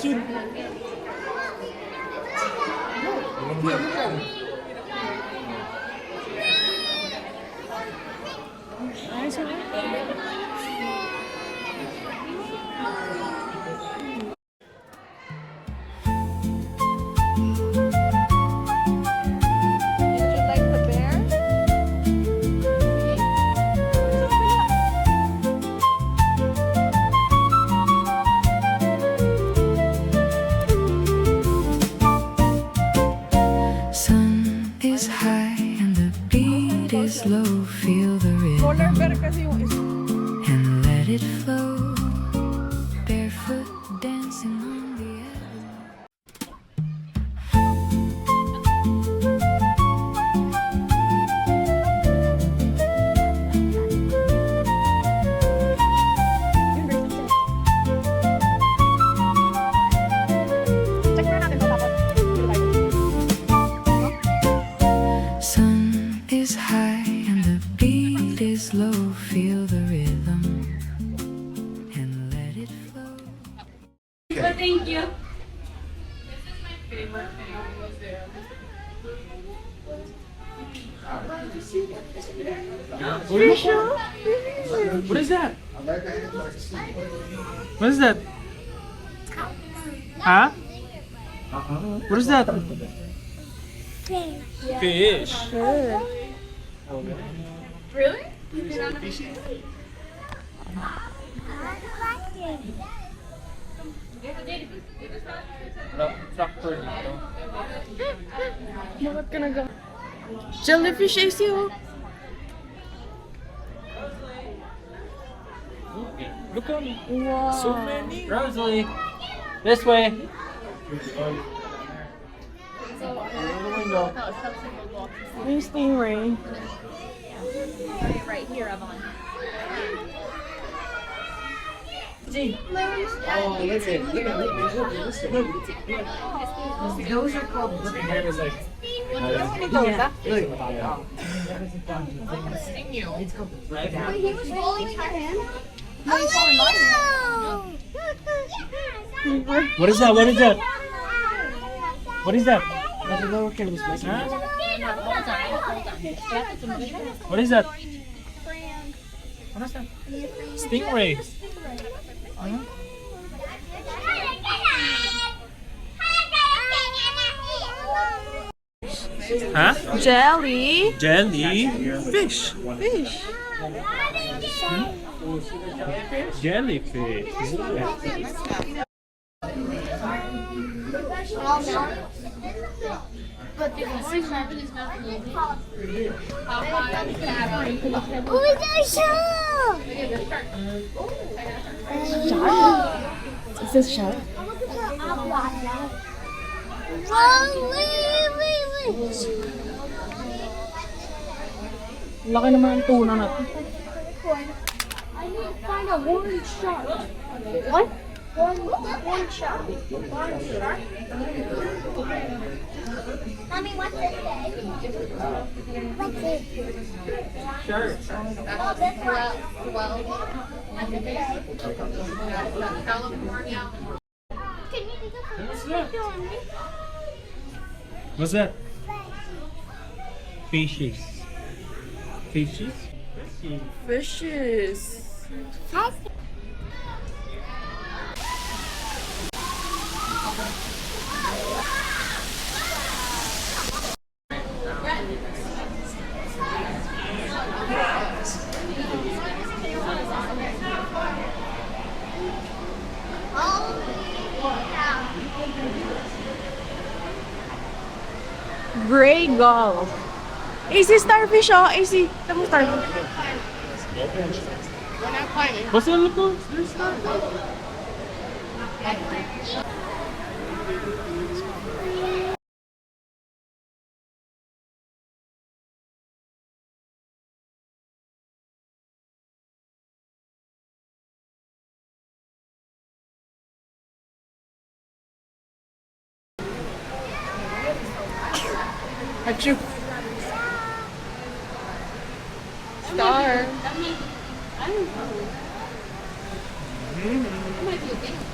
Cute. Slow, feel the rhythm and let it flow. Barefoot dancing on the sun is high and the beat is low. Feel the rhythm and let it flow. Well, thank you. What is that? What is that? Huh? What is that? Fish. Really? Tractor dito. Bakit ka nag- Jellyfish is you. Look on. Wow. So many. Rosalie. This way. Yung stingray. Right here, Evelyn. Oh, look at those are called Brookfield What is that? What is that? What is that? Huh? What is that? What is that? Stingray. Huh? Huh? Jelly. Jelly fish. Fish. Jellyfish. Is this shark? Laki naman ang tuna natin. I need to find a orange shark. What? Orange shark. Orange shark? Mommy, what's this say? What's it? Sure. Oh, this one. What's it say? Can you do What's this? that? What's that? Fishes. Fishes? Fishes. Gray gull. AC starfish, oh. AC. Tama starfish. What's that look like? There's that. Achoo. Star. That might be a big one.